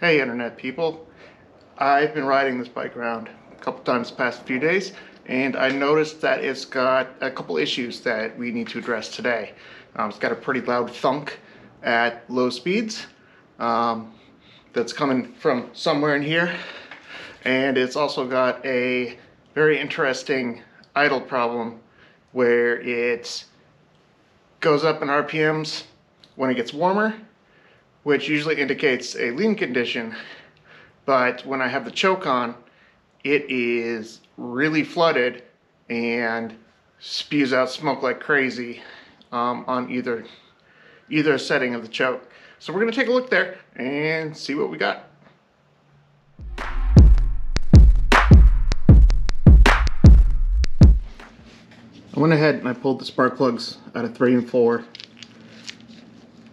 Hey internet people, I've been riding this bike around a couple times the past few days and I noticed that it's got a couple issues that we need to address today. It's got a pretty loud thunk at low speeds that's coming from somewhere in here, and it's also got a very interesting idle problem where it goes up in RPMs when it gets warmer, which usually indicates a lean condition, but when I have the choke on, it is really flooded and spews out smoke like crazy on either setting of the choke. So we're going to take a look there and see what we got. I went ahead and I pulled the spark plugs out of 3 and 4.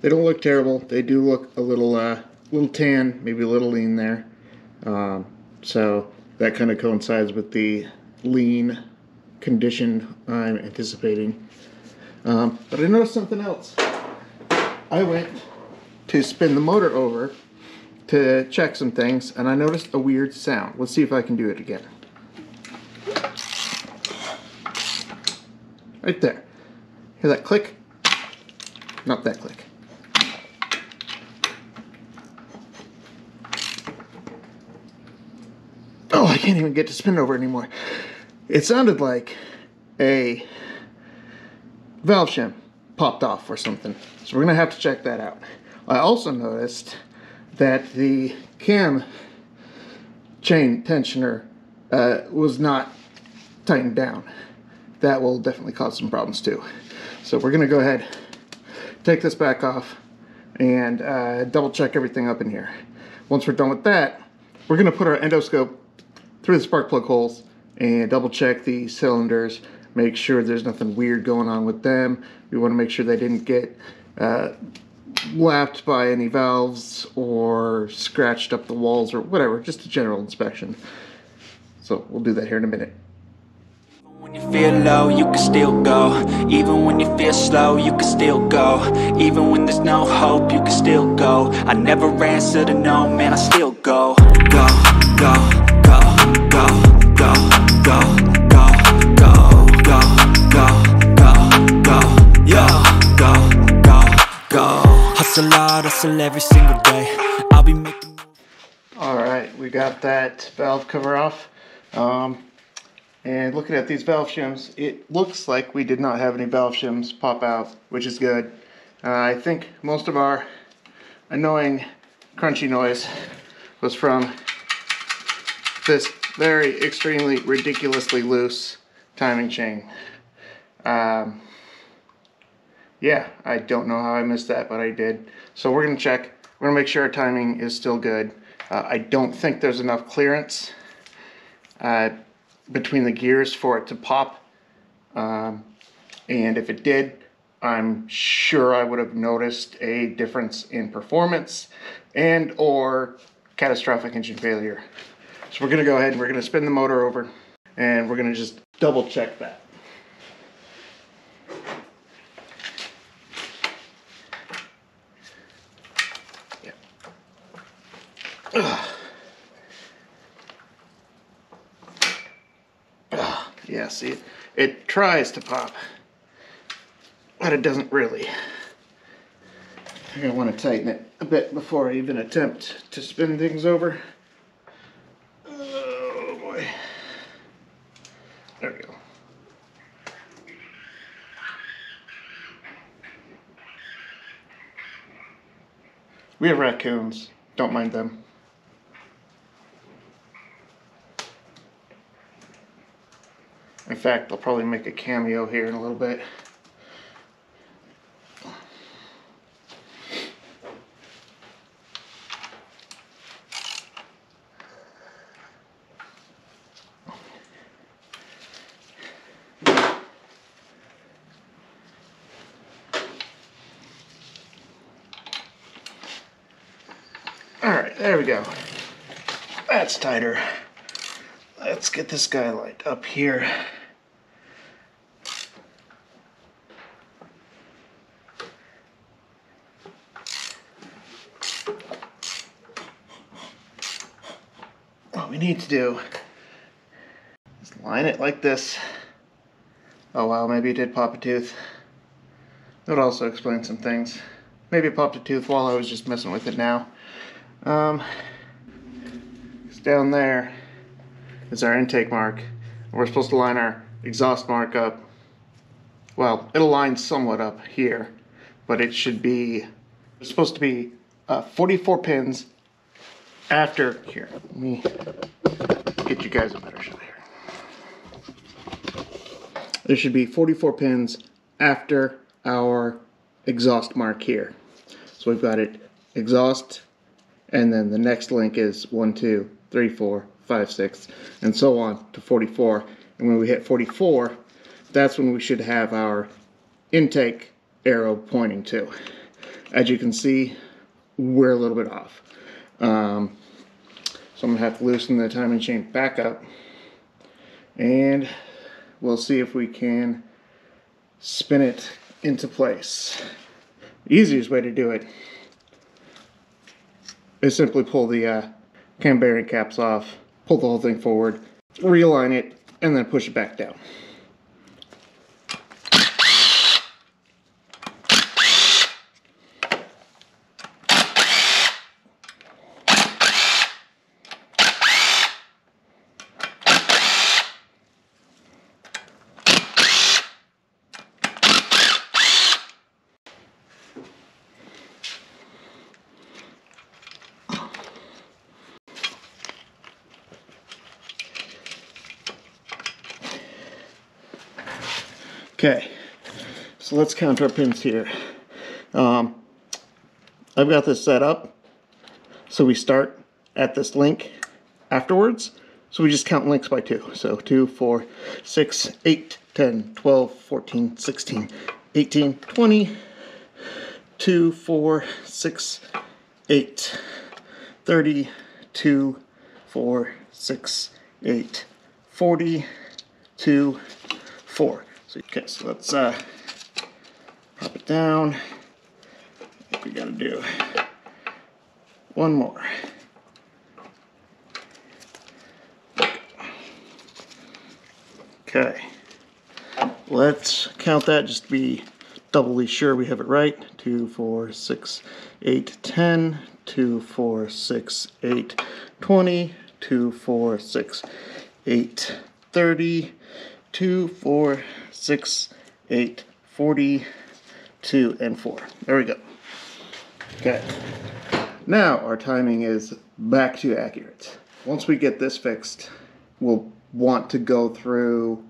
They don't look terrible. They do look a little tan, maybe a little lean there. So that kind of coincides with the lean condition I'm anticipating. But I noticed something else. I went to spin the motor over to check some things, and I noticed a weird sound. Let's see if I can do it again. Right there. Hear that click? Not that click. Oh, I can't even get to spin over anymore. It sounded like a valve shim popped off or something. So we're going to have to check that out. I also noticed that the cam chain tensioner was not tightened down. That will definitely cause some problems too. So we're going to go ahead, take this back off, and double check everything up in here. Once we're done with that, we're going to put our endoscope through the spark plug holes and double check the cylinders, make sure there's nothing weird going on with them. We want to make sure they didn't get lapped by any valves or scratched up the walls or whatever, just a general inspection. So we'll do that here in a minute. When you feel low, you can still go. Even when you feel slow, you can still go. Even when there's no hope, you can still go. I never answer to no, man, I still go. Go, go, go, go, go, go, go, go, go, go, go, go, yo, go, go, go. Hustle hard, hustle every single day. I'll be making. Alright, we got that valve cover off. And looking at these valve shims, it looks like we did not have any valve shims pop out, which is good. I think most of our annoying crunchy noise was from this very extremely ridiculously loose timing chain. Yeah, I don't know how I missed that, but I did. So we're going to check. We're going to make sure our timing is still good. I don't think there's enough clearance between the gears for it to pop, and if it did, I'm sure I would have noticed a difference in performance and or catastrophic engine failure. So we're going to go ahead and we're going to spin the motor over and we're going to just double check that. Yeah. Yeah, see, it tries to pop, but it doesn't really. I'm going to want to tighten it a bit before I even attempt to spin things over. Oh boy. There we go. We have raccoons. Don't mind them. In fact, they'll probably make a cameo here in a little bit. Alright, there we go. That's tighter. Let's get this guy lined up here. what we need to do is line it like this. Oh wow, maybe it did pop a tooth. That would also explain some things. Maybe it popped a tooth while I was just messing with it now. It's down there is our intake mark. We're supposed to line our exhaust mark up. Well, it'll line somewhat up here, but it should be, it's supposed to be 44 pins after, here, let me get you guys a better shot here. There should be 44 pins after our exhaust mark here. So we've got it exhaust, and then the next link is 1, 2, 3, 4, 5, 6, and so on to 44. And when we hit 44, that's when we should have our intake arrow pointing to. As you can see, we're a little bit off. So I'm going to have to loosen the timing chain back up, and we'll see if we can spin it into place. The easiest way to do it is simply pull the cam bearing caps off, pull the whole thing forward, realign it, and then push it back down. Okay, so let's count our pins here. I've got this set up so we start at this link afterwards. So we just count links by 2. So 2, 4, 6, 8, 10, 12, 14, 16, 18, 20, 2, 4, 6, 8, 30, 2, 4, 6, 8, 40, 2, 4. Okay, so let's pop it down. I think we gotta do one more. Okay, let's count that just to be doubly sure we have it right. 2, 4, 6, 8, 10, 2, 4, 6, 8, 20, 2, 4, 6, 8, 30, 2, 4, 6, 8, 40, 2, and 4. There we go. Okay. Now our timing is back to accurate. Once we get this fixed, we'll want to go through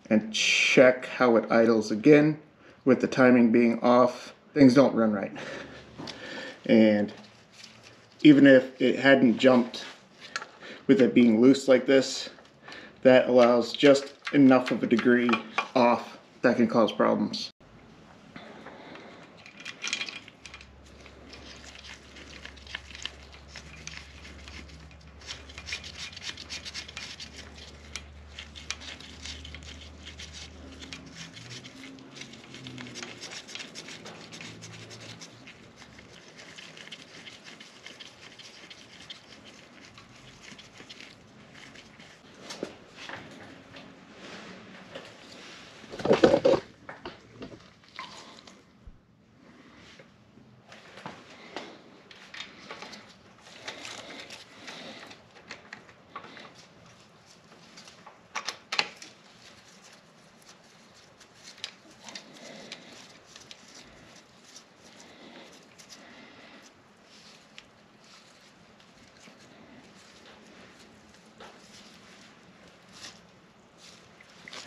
and check how it idles again. With the timing being off, things don't run right. And even if it hadn't jumped with it being loose like this, that allows just enough of a degree off that can cause problems.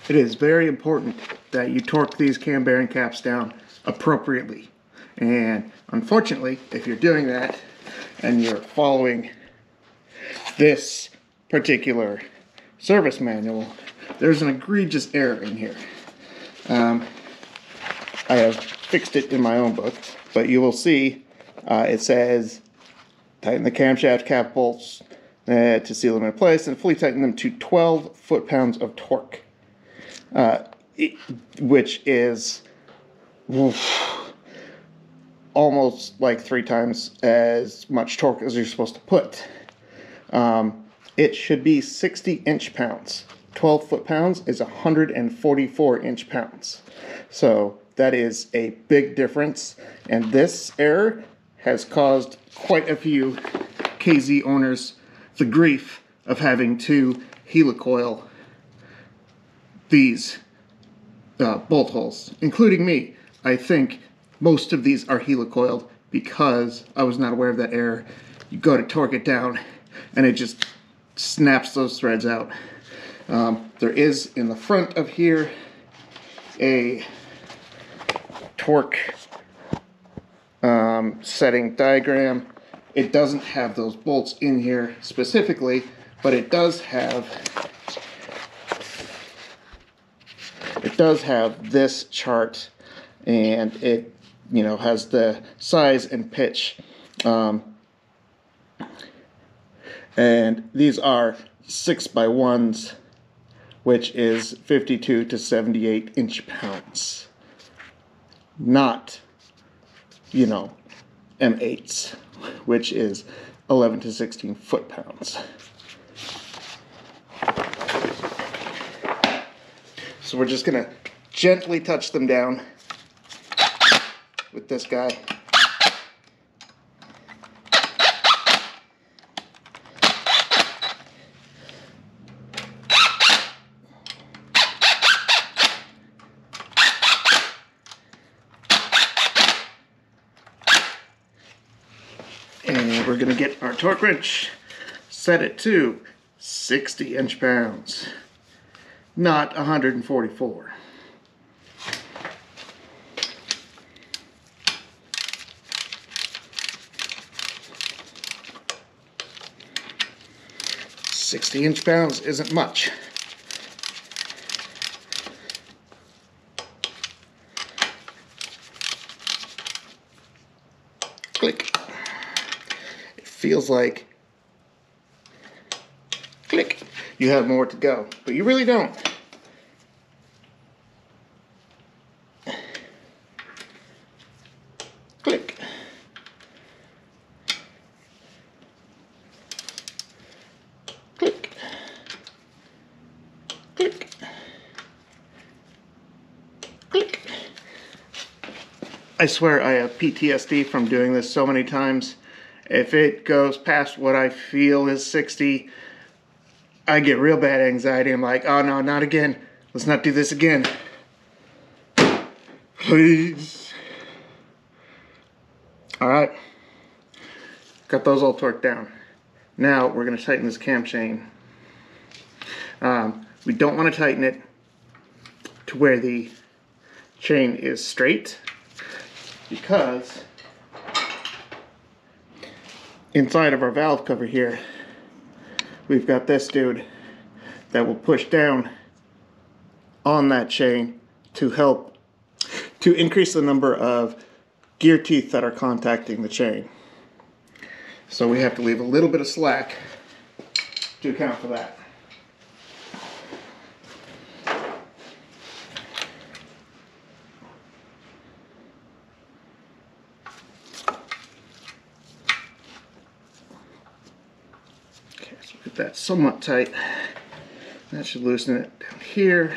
It is very important that you torque these cam bearing caps down appropriately. And unfortunately, if you're doing that and you're following this particular service manual, there's an egregious error in here. I have fixed it in my own book, but you will see it says tighten the camshaft cap bolts to seal them in place and fully tighten them to 12 foot-pounds of torque. Which is almost like 3 times as much torque as you're supposed to put. it should be 60 inch-pounds. 12 foot-pounds is 144 inch-pounds. So that is a big difference, and this error has caused quite a few KZ owners the grief of having to helicoil these bolt holes, including me. I think most of these are helicoiled because I was not aware of that error. You go to torque it down and it just snaps those threads out. There is in the front of here a torque setting diagram. It doesn't have those bolts in here specifically, but it does have this chart, and it has the size and pitch, and these are 6x1s, which is 52 to 78 inch-pounds, not M8s, which is 11 to 16 foot-pounds. So we're just gonna gently touch them down with this guy. And we're gonna get our torque wrench, set it to 60 inch-pounds, not 144. £60 isn't much. Click. It feels like, click, you have more to go, but you really don't. Click. Click. Click. Click. I swear I have PTSD from doing this so many times. If it goes past what I feel is 60, I get real bad anxiety. I'm like, oh no, not again. Let's not do this again. Please. Alright. Got those all torqued down. Now we're going to tighten this cam chain. We don't want to tighten it to where the chain is straight, because inside of our valve cover here, we've got this dude that will push down on that chain to help to increase the number of gear teeth that are contacting the chain. So we have to leave a little bit of slack to account for that. Okay, so get that somewhat tight. That should loosen it down here.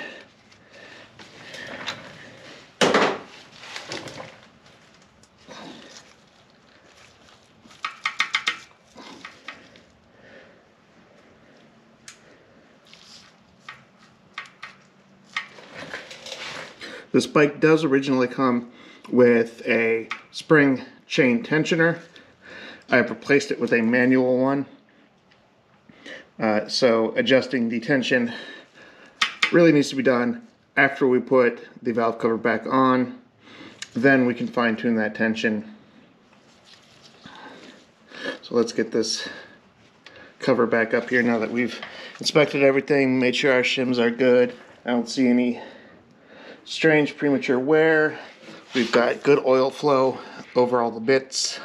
This bike does originally come with a spring chain tensioner. I've replaced it with a manual one. So adjusting the tension really needs to be done after we put the valve cover back on. Then we can fine tune that tension. So let's get this cover back up here now that we've inspected everything, made sure our shims are good. I don't see any strange premature wear. We've got good oil flow over all the bits.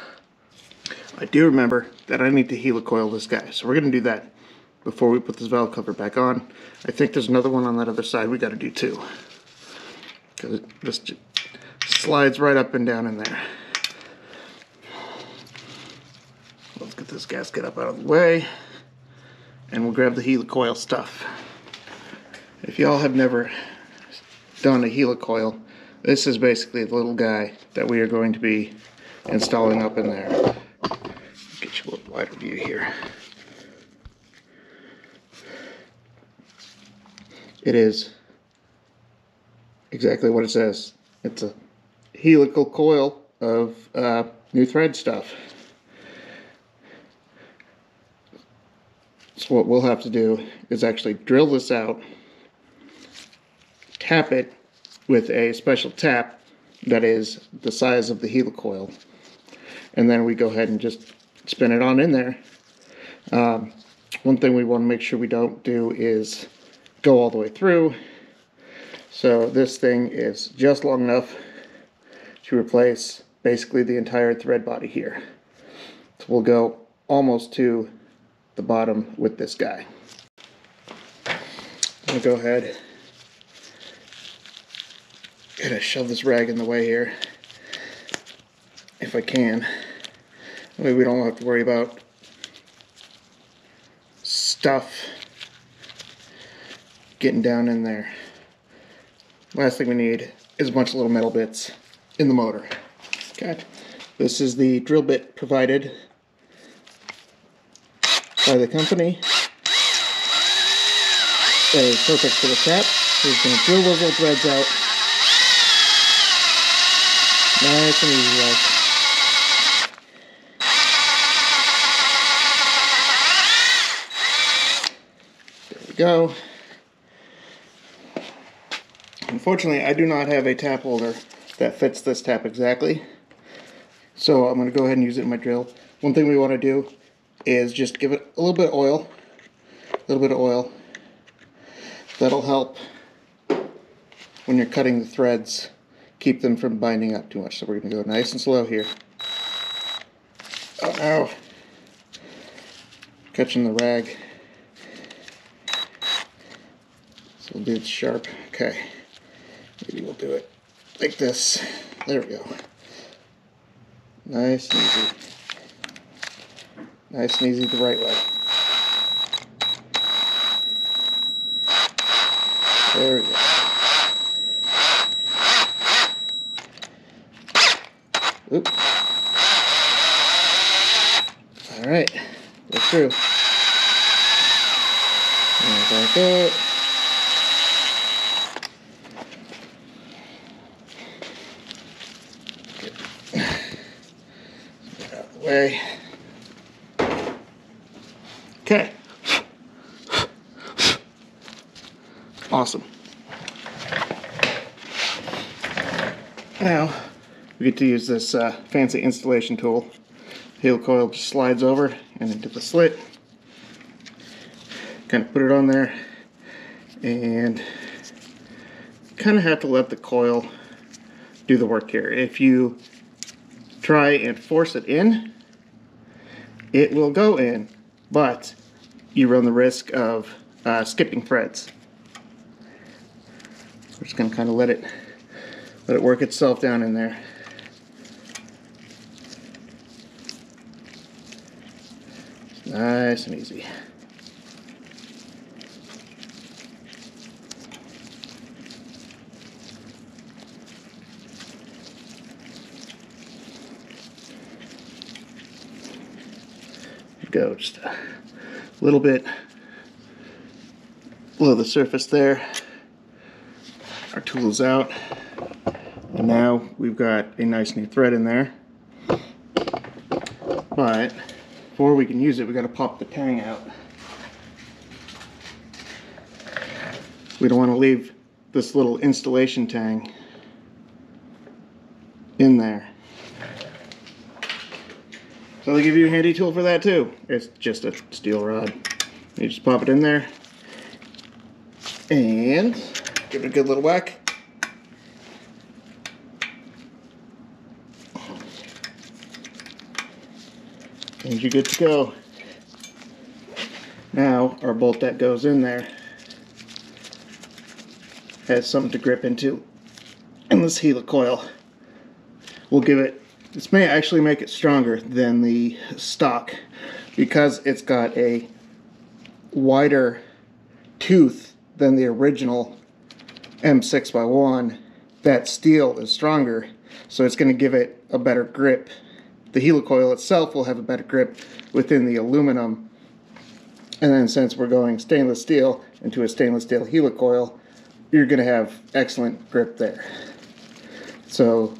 I do remember that I need to helicoil this guy, so we're going to do that before we put this valve cover back on. I think there's another one on that other side we got to do too, because it just slides right up and down in there. Let's get this gasket up out of the way. and we'll grab the helicoil stuff. If y'all have never done a helicoil, this is basically the little guy that we are going to be installing up in there. Get you a little wider view here. It is exactly what it says. It's a helical coil of new thread stuff. So what we'll have to do is actually drill this out, tap it with a special tap that is the size of the helicoil, and then we go ahead and just spin it on in there. One thing we want to make sure we don't do is go all the way through. So this thing is just long enough to replace basically the entire thread body here. So we'll go almost to the bottom with this guy. I'm gonna go ahead and shove this rag in the way here if I can. That way we don't have to worry about stuff getting down in there. Last thing we need is a bunch of little metal bits in the motor. Okay, this is the drill bit provided by the company. That is perfect for the tap. We're just going to drill those little threads out. Nice and easy, like. There we go. Unfortunately, I do not have a tap holder that fits this tap exactly, so I'm going to go ahead and use it in my drill. One thing we want to do is just give it a little bit of oil. That'll help when you're cutting the threads, keep them from binding up too much. So we're going to go nice and slow here. Oh no! Catching the rag. So we'll do it sharp. Okay. Maybe we'll do it like this. There we go. Nice and easy. Nice and easy the right way. There we go. Oop. Alright. Go through. And back out. Get out of the way. Okay. Awesome. Now we get to use this fancy installation tool. Helicoil just slides over and into the slit. Kind of put it on there and kind of have to let the coil do the work here. If you try and force it in, it will go in, but you run the risk of skipping threads. We're just going to kind of let it work itself down in there. Nice and easy. Go just a little bit below the surface there. Our tool is out, and now we've got a nice new thread in there. But before we can use it, we got to pop the tang out. We don't want to leave this little installation tang in there. So they give you a handy tool for that too. It's just a steel rod. You just pop it in there and give it a good little whack. And you're good to go. Now our bolt that goes in there has something to grip into, and this helicoil will give it, this may actually make it stronger than the stock because it's got a wider tooth than the original M6x1, that steel is stronger, so it's going to give it a better grip. The helicoil itself will have a better grip within the aluminum, and then since we're going stainless steel into a stainless steel helicoil, you're going to have excellent grip there. So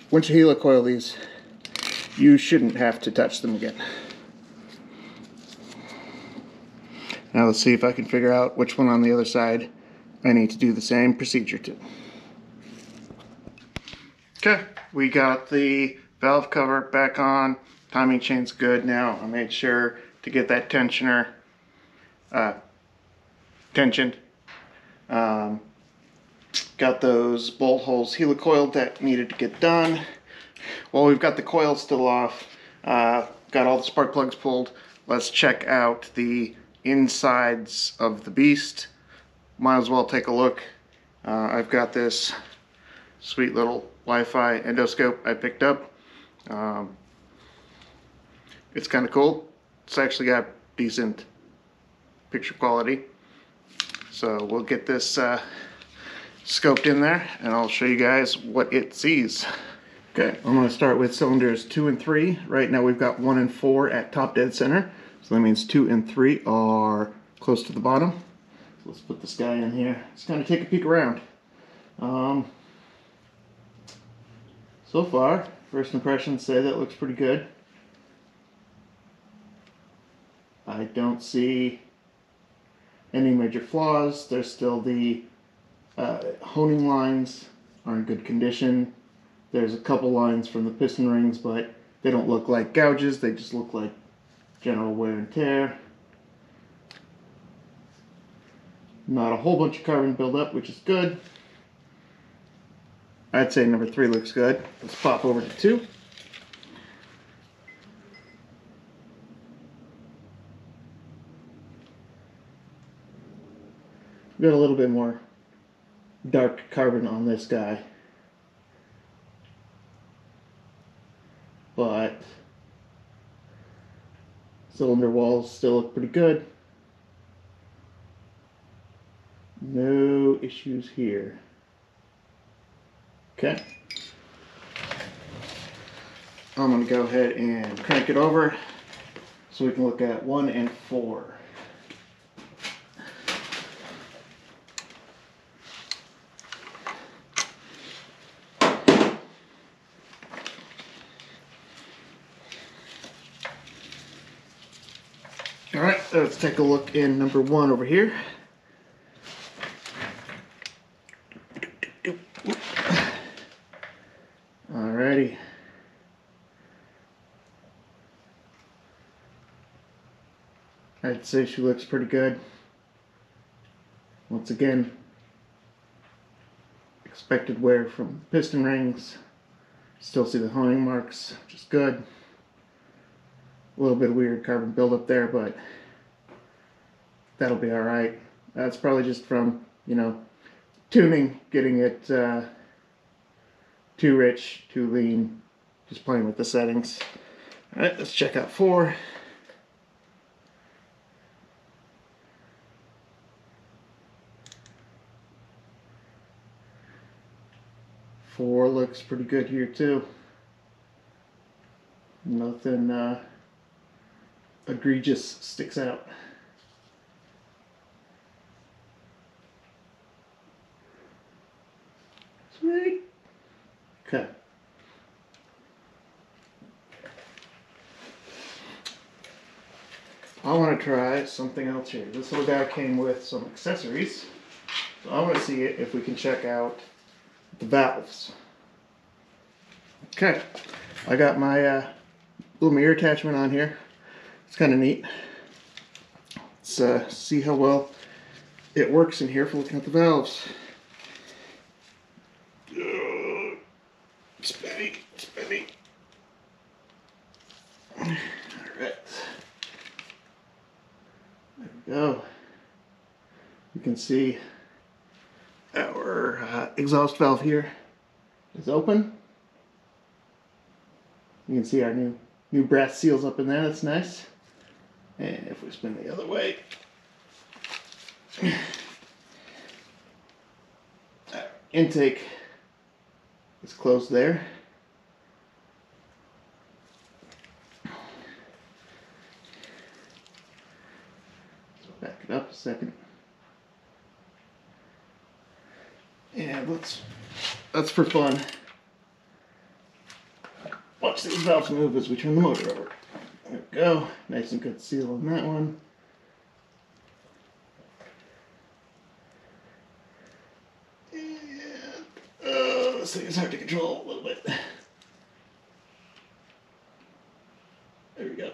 once you helicoil these, you shouldn't have to touch them again. Now let's see if I can figure out which one on the other side I need to do the same procedure to. Okay, we got the valve cover back on. Timing chain's good now. I made sure to get that tensioner tensioned. Got those bolt holes helicoiled that needed to get done. While we've got the coil still off, got all the spark plugs pulled, let's check out the insides of the beast. Might as well take a look. I've got this sweet little Wi-Fi endoscope I picked up. It's kind of cool. It's actually got decent picture quality. So we'll get this scoped in there and I'll show you guys what it sees. Okay, I'm going to start with cylinders 2 and 3. Right now we've got 1 and 4 at top dead center. So that means 2 and 3 are close to the bottom. So let's put this guy in here. Let's kind of take a peek around. So far, first impressions say that looks pretty good. I don't see any major flaws. There's still the honing lines are in good condition. There's a couple lines from the piston rings, but they don't look like gouges. They just look like general wear and tear. Not a whole bunch of carbon buildup, which is good. I'd say number 3 looks good. Let's pop over to 2. Got a little bit more dark carbon on this guy, but cylinder walls still look pretty good. No issues here. Okay. I'm going to go ahead and crank it over so we can look at 1 and 4. Alright, let's take a look in number 1 over here. Alrighty. I'd say she looks pretty good. Once again, expected wear from piston rings. Still see the honing marks, which is good. A little bit of weird carbon buildup there, but that'll be alright. That's probably just from, you know, tuning, getting it too rich, too lean, just playing with the settings. Alright, let's check out 4. Four looks pretty good here too. Nothing egregious sticks out. Sweet. Okay. I want to try something else here. This little guy came with some accessories. So I want to see if we can check out the valves. Okay. I got my little mirror attachment on here. It's kind of neat. Let's see how well it works in here for looking at the valves. Spinny, spinny. Alright. There we go. You can see our exhaust valve here is open. You can see our new brass seals up in there. That's nice. And if we spin the other way, Intake is closed there. So back it up a second. And let's for fun watch these valves move as we turn the motor over. There we go. Nice and good seal on that one. And this thing is hard to control a little bit. There we go.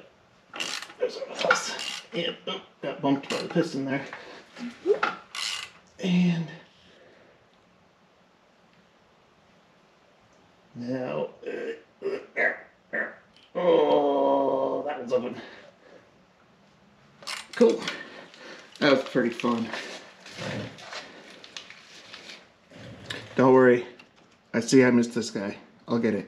There's our valves. And got bumped by the piston there. And now, oh, that one's open. Cool. That was pretty fun. Don't worry. I see I missed this guy. I'll get it.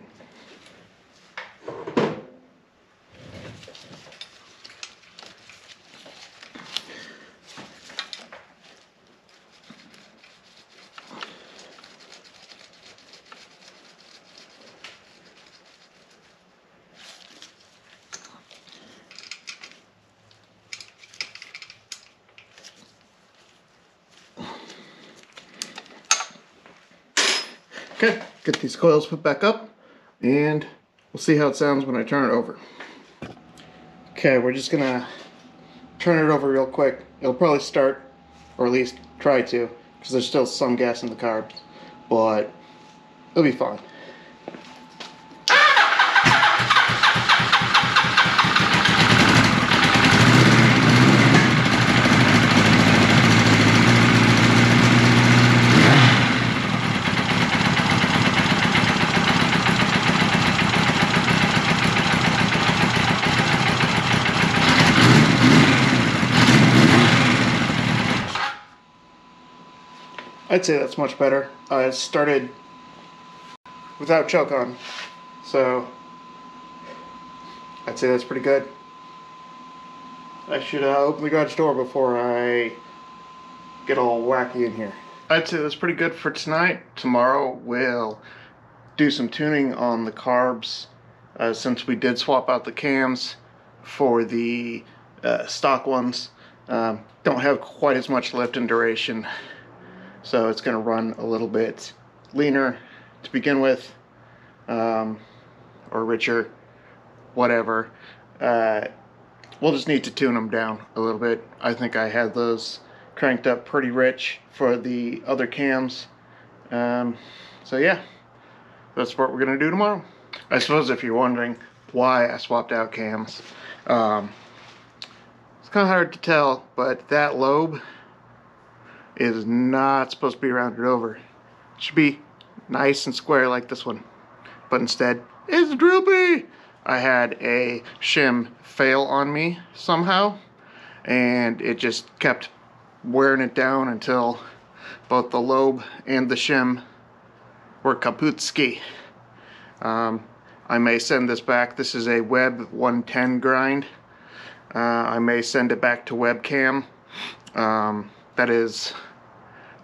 Okay, get these coils put back up, and we'll see how it sounds when I turn it over. Okay, we're just gonna turn it over real quick. It'll probably start, or at least try to, because there's still some gas in the carbs, but it'll be fine. I'd say that's much better. It started without choke on, so I'd say that's pretty good. I should open the garage door before I get all wacky in here. I'd say that's pretty good for tonight. Tomorrow we'll do some tuning on the carbs, since we did swap out the cams for the stock ones. Don't have quite as much lift and duration, so it's going to run a little bit leaner to begin with, or richer, whatever. We'll just need to tune them down a little bit. I think I had those cranked up pretty rich for the other cams. So yeah, that's what we're going to do tomorrow. I suppose if you're wondering why I swapped out cams, it's kind of hard to tell, but that lobe is not supposed to be rounded over. It should be nice and square like this one, but instead it's droopy. I had a shim fail on me somehow, and it just kept wearing it down until both the lobe and the shim were kaputski. I may send this back. This is a Web 110 grind. I may send it back to webcam. That is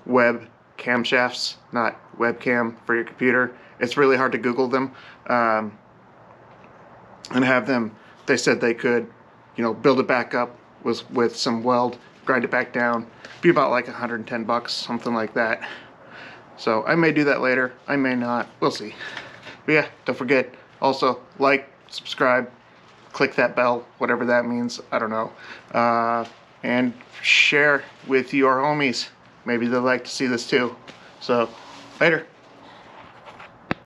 web camshafts, not webcam for your computer. It's really hard to Google them, and have them. They said they could, build it back up with some weld, grind it back down. Be about like 110 bucks, something like that. So I may do that later. I may not. We'll see. But yeah, don't forget. Also, like, subscribe, click that bell, whatever that means. I don't know. And share with your homies. Maybe they'd like to see this too. So, later.